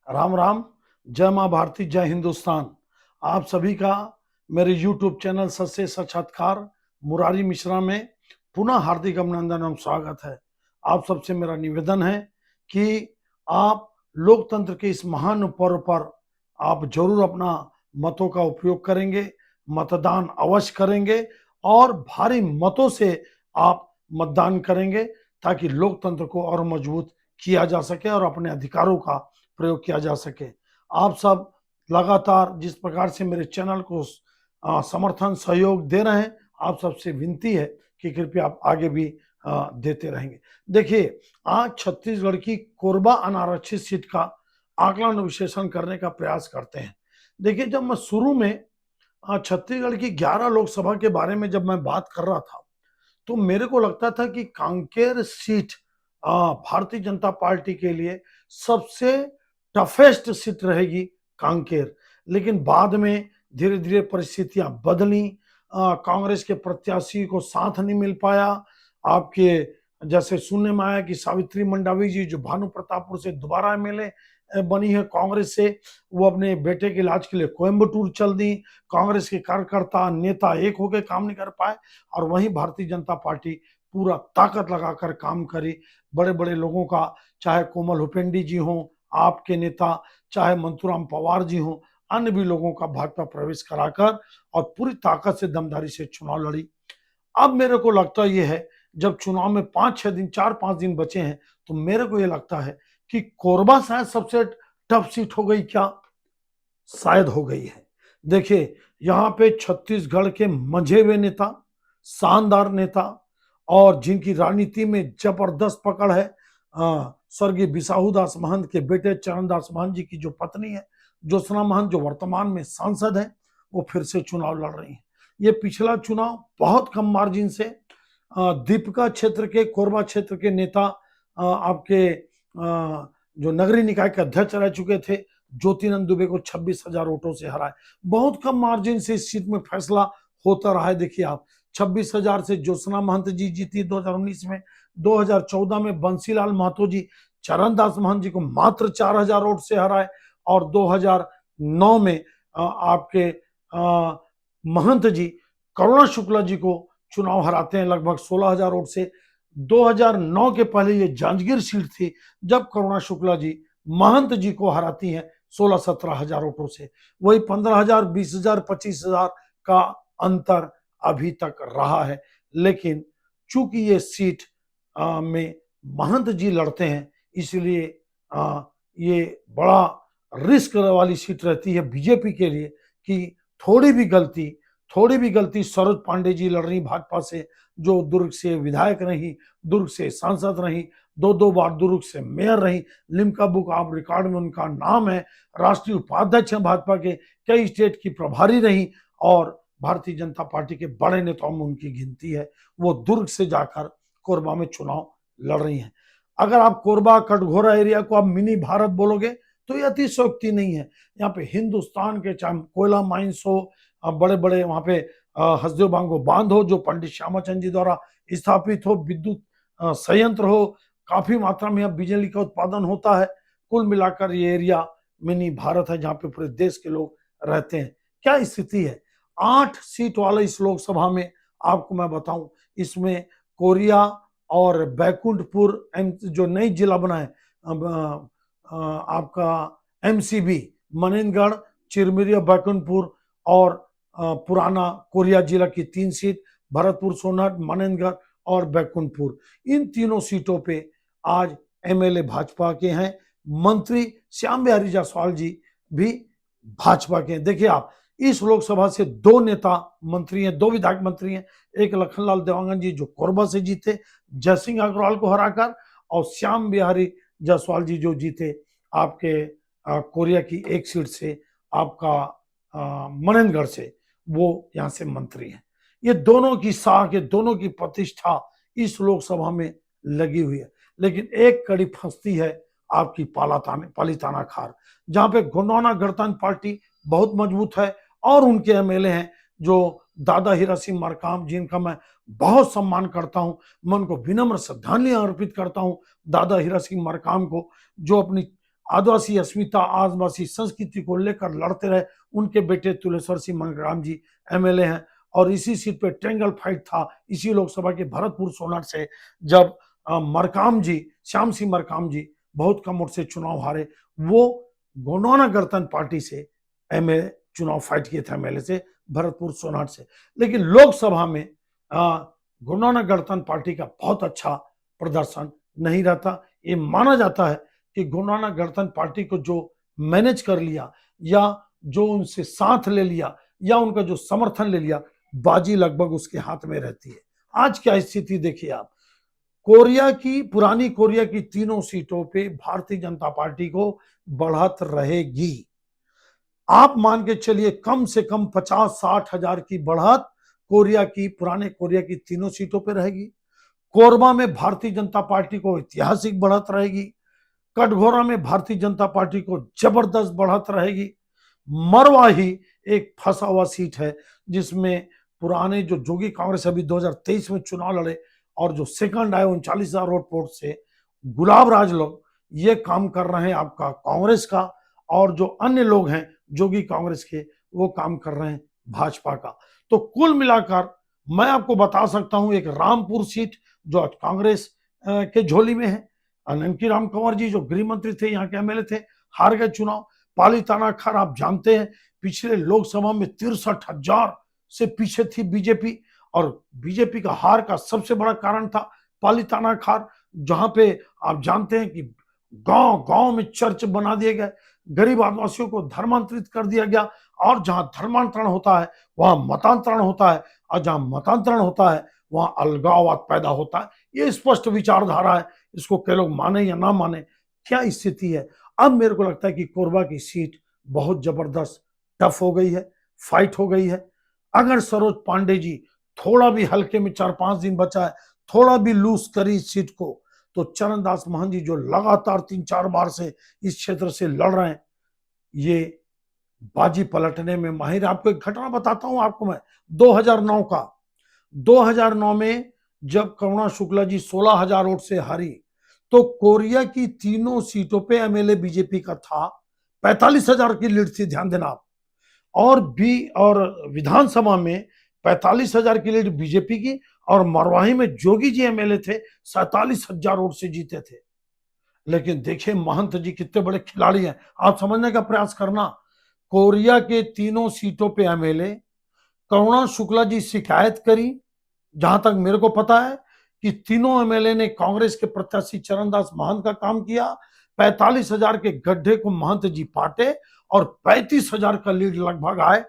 राम राम। जय माँ भारती, जय हिंदुस्तान। आप सभी का मेरे YouTube चैनल सच से साक्षात्कार मुरारी मिश्रा में पुनः हार्दिक अभिनंदन एवं स्वागत है। आप सबसे मेरा निवेदन है कि आप लोकतंत्र के इस महान पर्व पर आप जरूर अपना मतों का उपयोग करेंगे, मतदान अवश्य करेंगे और भारी मतों से आप मतदान करेंगे ताकि लोकतंत्र को और मजबूत किया जा सके और अपने अधिकारों का प्रयोग किया जा सके। आप सब लगातार जिस प्रकार से मेरे चैनल को समर्थन सहयोग दे रहे हैं, आप सबसे विनती है कि कृपया आप आगे भी देते रहेंगे। देखिए, आज छत्तीसगढ़ की कोरबा अनारक्षित सीट का आकलन विश्लेषण करने का प्रयास करते हैं। देखिए, जब मैं शुरू में छत्तीसगढ़ की 11 लोकसभा के बारे में जब मैं बात कर रहा था, तो मेरे को लगता था कि कांकेर सीट भारतीय जनता पार्टी के लिए सबसे टफेस्ट सीट रहेगी कांकेर। लेकिन बाद में धीरे धीरे परिस्थितियां बदली, कांग्रेस के प्रत्याशी को साथ नहीं मिल पाया। आपके जैसे सुनने में आया कि सावित्री मंडावी जी जो भानु प्रतापपुर से दोबारा एमएलए बनी है कांग्रेस से, वो अपने बेटे के इलाज के लिए कोयम्बटूर चल दी। कांग्रेस के कार्यकर्ता नेता एक होकर काम नहीं कर पाए और वहीं भारतीय जनता पार्टी पूरा ताकत लगाकर काम करी। बड़े बड़े लोगों का, चाहे कोमल हुपेंडी जी हों आपके नेता, चाहे मंतूराम पवार जी हों, अन्य भी लोगों का भाजपा प्रवेश कराकर और पूरी ताकत से दमदारी से चुनाव लड़ी। अब मेरे को लगता यह है, जब चुनाव में 5-6 दिन, 4-5 दिन बचे हैं, तो मेरे को यह लगता है कि कोरबा शायद सबसे टफ सीट हो गई। क्या? शायद हो गई है। देखिए, यहाँ पे छत्तीसगढ़ के मंझे हुए नेता, शानदार नेता और जिनकी राजनीति में जबरदस्त पकड़ है, स्वर्गीय बिसाहू दास महंत के बेटे चरणदास महंत जी की जो पत्नी है ज्योत्सना महंत, जो वर्तमान में सांसद है, वो फिर से चुनाव लड़ रही है। ये पिछला चुनाव बहुत कम मार्जिन से दीपका क्षेत्र के, कोरबा क्षेत्र के नेता, आपके जो नगरीय निकाय के अध्यक्ष रह चुके थे ज्योतिनंद दुबे को 26,000 वोटों से हराए। बहुत कम मार्जिन से इस सीट में फैसला होता रहा है। देखिए आप, 26,000 से ज्योत्सना महंत जी जीती 2019 में। 2014 में बंसीलाल महतो जी चरणदास महंत जी को मात्र 4,000 वोट से हराए और 2009 में आपके महंत जी करुणा शुक्ला जी को चुनाव हराते हैं लगभग 16,000 वोट से। 2009 के पहले ये जांजगीर सीट थी जब करुणा शुक्ला जी महंत जी को हराती हैं 16-17 हजार वोटों से। वही 15,000, 20,000, 25,000 का अंतर अभी तक रहा है। लेकिन चूंकि ये सीट में महंत जी लड़ते हैं, इसलिए ये बड़ा रिस्क वाली सीट रहती है बीजेपी के लिए कि थोड़ी भी गलती सरोज पांडे जी लड़ रही भाजपा से, जो दुर्ग से विधायक रही, दुर्ग से सांसद रही, 2 बार दुर्ग से मेयर रही, लिम्का बुक ऑफ रिकॉर्ड में उनका नाम है, राष्ट्रीय उपाध्यक्ष हैं भाजपा के, कई स्टेट की प्रभारी रही और भारतीय जनता पार्टी के बड़े नेताओं में उनकी गिनती है। वो दुर्ग से जाकर कोरबा में चुनाव लड़ रही हैं। अगर आप कोरबा कटघोरा एरिया को आप मिनी भारत बोलोगे तो ये अतिशयोक्ति नहीं है। यहाँ पे हिंदुस्तान के, चाहे कोयला माइंस हो, बड़े बड़े वहां पे हसदेव बांगो बांध हो जो पंडित श्यामाचंद जी द्वारा स्थापित हो, विद्युत संयंत्र हो, काफी मात्रा में यहाँ बिजली का उत्पादन होता है। कुल मिलाकर ये एरिया मिनी भारत है जहाँ पे पूरे देश के लोग रहते हैं। क्या स्थिति है 8 सीट वाले इस लोकसभा में? आपको मैं बताऊं, इसमें कोरिया और बैकुंठपुर जो नई जिला बना है, आपका एमसीबी, मनेनगढ़, चिरमिरिया, बैकुंठपुर और पुराना कोरिया जिला की 3 सीट, भरतपुर, सोनहट, मनेनगढ़ और बैकुंठपुर। इन तीनों सीटों पे आज एमएलए भाजपा के हैं। मंत्री श्याम बिहारी जायसवाल जी भी भाजपा के हैं। देखिए आप, इस लोकसभा से 2 नेता मंत्री हैं, 2 विधायक मंत्री हैं। एक लखनलाल देवांगन जी जो कोरबा से जीते जयसिंह अग्रवाल को हराकर, और श्याम बिहारी जायसवाल जी जो जीते आपके कोरिया की एक सीट से, आपका मनेनगढ़ से, वो यहाँ से मंत्री हैं। ये दोनों की साख, ये दोनों की प्रतिष्ठा इस लोकसभा में लगी हुई है। लेकिन एक कड़ी फंसती है आपकी पालीताना खार, जहां पे गोंडवाना गणतंत्र पार्टी बहुत मजबूत है और उनके एमएलए हैं जो दादा हीरा सिंह मरकाम, जिनका मैं बहुत सम्मान करता हूं। मैं उनको विनम्र श्रद्धांजलि अर्पित करता हूं दादा हीरा सिंह मरकाम को, जो अपनी आदिवासी अस्मिता आदिवासी संस्कृति को लेकर लड़ते रहे। उनके बेटे तुलेश्वर सिंह मंगराम जी एमएलए हैं और इसी सीट पे ट्रेंगल फाइट था इसी लोकसभा के भरतपुर सोनहत से, जब मरकाम जी, श्याम सिंह मरकाम जी बहुत कम वोट से चुनाव हारे। वो गोंडवाना गणतंत्र पार्टी से एमएलए चुनाव फाइट किए थे, एमएलए से भरतपुर सोनहत से। लेकिन लोकसभा में गोंडवाना गणतंत्र पार्टी का बहुत अच्छा प्रदर्शन नहीं रहता। ये माना जाता है कि गोंडवाना गणतंत्र पार्टी को जो मैनेज कर लिया या जो उनसे साथ ले लिया या उनका जो समर्थन ले लिया, बाजी लगभग उसके हाथ में रहती है। आज क्या स्थिति देखिए आप, कोरिया की, पुरानी कोरिया की तीनों सीटों पे भारतीय जनता पार्टी को बढ़त रहेगी। आप मान के चलिए कम से कम 50-60 हजार की बढ़त कोरिया की, पुराने कोरिया की तीनों सीटों पे रहेगी। कोरबा में भारतीय जनता पार्टी को ऐतिहासिक बढ़त रहेगी। कटघोरा में भारतीय जनता पार्टी को जबरदस्त बढ़त रहेगी। मरवा ही एक फंसा हुआ सीट है जिसमें पुराने जो जोगी कांग्रेस अभी 2023 में चुनाव लड़े और जो सेकंड आए 39,000 वोट से गुलाब राज लोग ये काम कर रहे हैं आपका कांग्रेस का, और जो अन्य लोग हैं जोगी कांग्रेस के वो काम कर रहे हैं भाजपा का। तो कुल मिलाकर मैं आपको बता सकता हूं एक रामपुर सीट जो कांग्रेस के झोली में है। अनंकी राम कंवर जी जो गृह मंत्री थे, यहाँ के एमएलए थे, हार गए चुनाव। पाली तानाखर आप जानते हैं पिछले लोकसभा में 63,000 से पीछे थी बीजेपी, और बीजेपी का हार का सबसे बड़ा कारण था पाली तानाखर, जहां पे आप जानते हैं कि गांव गांव में चर्च बना दिए गए, गरीब आदिवासियों को धर्मांतरित कर दिया गया, और जहां धर्मांतरण होता है वहां मतांतरण होता है, और जहां मतांतरण होता है वहां अलगाववाद पैदा होता है। ये स्पष्ट विचारधारा है, इसको कई लोग माने या ना माने, क्या स्थिति है। अब मेरे को लगता है कि कोरबा की सीट बहुत जबरदस्त टफ हो गई है, फाइट हो गई है। अगर सरोज पांडे जी थोड़ा भी हल्के में 4-5 दिन बचा है, थोड़ा भी लूज करी इस सीट को, तो चरणदास महंत जी जो लगातार 3-4 बार से इस क्षेत्र से लड़ रहे हैं, ये बाजी पलटने में माहिर। आपको एक घटना बताता हूं आपको मैं 2009 का। 2009 में जब करुणा शुक्ला जी 16,000 वोट से हारी, तो कोरिया की तीनों सीटों पे एमएलए बीजेपी का था, 45,000 की लीड थी, ध्यान देना आप। और विधानसभा में 45,000 की लीड बीजेपी की, और मरवाही में जोगी जी एमएलए थे, 47,000 वोट से जीते थे। लेकिन देखिए महंत जी कितने बड़े खिलाड़ी हैं, आप समझने का प्रयास करना। कोरिया के तीनों सीटों पे एमएलए, करुणा शुक्ला जी शिकायत करी, जहां तक मेरे को पता है कि तीनों एमएलए ने कांग्रेस के प्रत्याशी चरणदास महंत का काम किया। 45,000 के गड्ढे को महंत जी पाटे और 35,000 का लीड लगभग आए।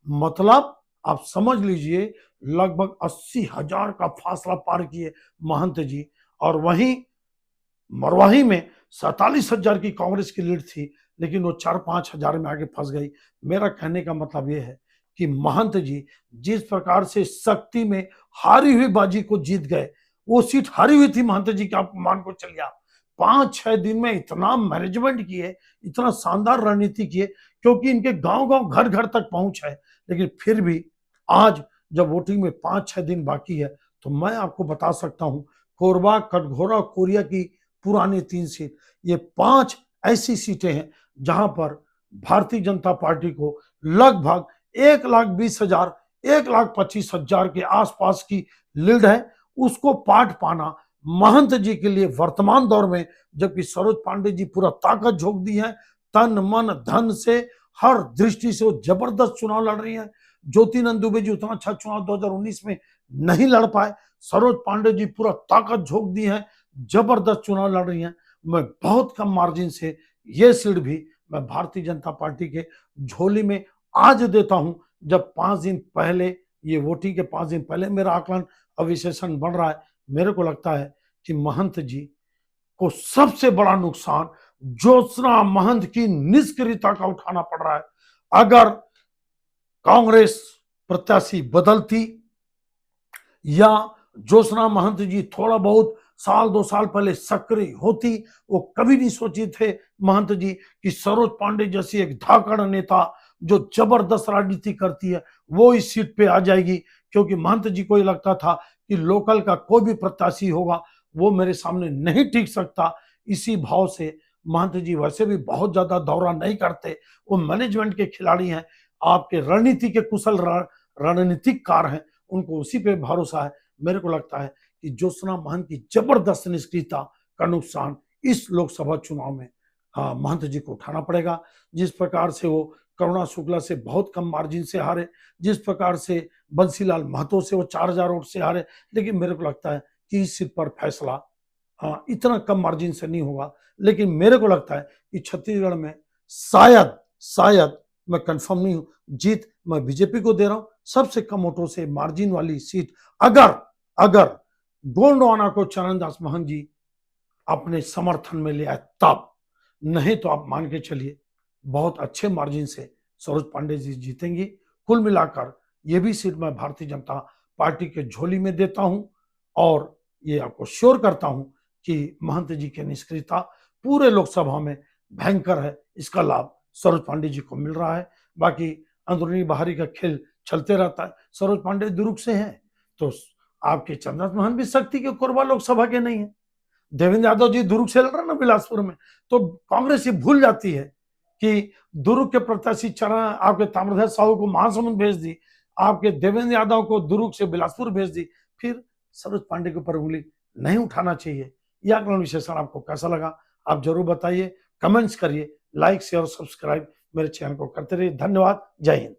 मतलब आप समझ लीजिए लगभग 80,000 का फासला पार किए महंत जी। और वहीं मरवाही में 47,000 की कांग्रेस की लीड थी, लेकिन वो 4-5 हजार में आगे फंस गई। मेरा कहने का मतलब ये है कि महंत जी जिस प्रकार से शक्ति में हारी हुई बाजी को जीत गए, वो सीट हारी हुई थी महंत जी की, आप मान को चलिए आप 5-6 दिन में इतना मैनेजमेंट किए, इतना शानदार रणनीति किए, क्योंकि इनके गांव गांव घर घर तक पहुंच है। लेकिन फिर भी आज जब वोटिंग में 5-6 दिन बाकी है, तो मैं आपको बता सकता हूं कोरबा, कटघोरा, कोरिया की पुरानी 3 सीट, ये 5 ऐसी सीटें हैं जहां पर भारतीय जनता पार्टी को लगभग 1,20,000, 1,25,000 के आसपास की लीड है। उसको पाट पाना महंत जी के लिए वर्तमान दौर में, जबकि सरोज पांडे जी पूरा ताकत झोंक दी है, तन मन धन से हर दृष्टि से वो जबरदस्त चुनाव लड़ रही है। ज्योतिनंद दुबे जी उतना अच्छा चुनाव 2019 में नहीं लड़ पाए, सरोज पांडे जी पूरा ताकत झोंक दी है, जबरदस्त चुनाव लड़ रही हैं। मैं बहुत कम मार्जिन से ये सीट भी मैं भारतीय जनता पार्टी के झोली में आज देता हूं, जब 5 दिन पहले, ये वोटिंग के 5 दिन पहले मेरा आकलन अविशेषण बन रहा है। मेरे को लगता है कि महंत जी को सबसे बड़ा नुकसान ज्योत्सना महंत की निष्क्रियता का उठाना पड़ रहा है। अगर कांग्रेस प्रत्याशी बदलती या ज्योत्सना महंत जी थोड़ा बहुत 1-2 साल पहले सक्रिय होती, वो कभी नहीं सोची थे महंत जी कि सरोज पांडे जैसी एक धाकड़ नेता जो जबरदस्त राजनीति करती है वो इस सीट पे आ जाएगी। क्योंकि महंत जी को ये लगता था कि लोकल का कोई भी प्रत्याशी होगा वो मेरे सामने नहीं टिक सकता। इसी भाव से महंत जी वैसे भी बहुत ज्यादा दौरा नहीं करते, वो मैनेजमेंट के खिलाड़ी हैं, आपके रणनीति के कुशल रणनीतिकार हैं, उनको उसी पे भरोसा है। मेरे को लगता है कि ज्योत्सना महंत की जबरदस्त निष्क्रियता का नुकसान इस लोकसभा चुनाव में महंत जी को उठाना पड़ेगा। जिस प्रकार से वो करुणा शुक्ला से बहुत कम मार्जिन से हारे, जिस प्रकार से बंसीलाल महतो से वो 4000 वोट से हारे, लेकिन मेरे को लगता है कि इस सीट पर फैसला इतना कम मार्जिन से नहीं होगा। लेकिन मेरे को लगता है कि छत्तीसगढ़ में शायद मैं कंफर्म नहीं हूं, जीत मैं बीजेपी को दे रहा हूं सबसे कम वोटों से मार्जिन वाली सीट। अगर अगर गोंडवाना को चरणदास महंत जी अपने समर्थन में ले आए तब, नहीं तो आप मान के चलिए बहुत अच्छे मार्जिन से सरोज पांडे जी जीतेंगी। कुल मिलाकर ये भी सीट मैं भारतीय जनता पार्टी के झोली में देता हूं और ये आपको श्योर करता हूं कि महंत जी की निष्क्रियता पूरे लोकसभा में भयंकर है, इसका लाभ सरोज पांडे जी को मिल रहा है। बाकी अंदरूनी बाहरी का खेल चलते रहता है। सरोज पांडे दुर्ग से हैं तो आपके चंद्रनाथ महंत भी शक्ति के कोरबा लोकसभा के नहीं है। देवेंद्र यादव जी दुर्ग से लड़ रहे ना बिलासपुर में, तो कांग्रेस ये भूल जाती है कि दुर्ग के प्रत्याशी चरण आपके ताम्रध्वज साहू को महासमुंद भेज दी, आपके देवेंद्र यादव को दुर्ग से बिलासपुर भेज दी, फिर सरोज पांडे के ऊपर उंगली नहीं उठाना चाहिए। यह आकलन विश्लेषण आपको कैसा लगा आप जरूर बताइए, कमेंट्स करिए, लाइक शेयर और सब्सक्राइब मेरे चैनल को करते रहिए। धन्यवाद, जय हिंद।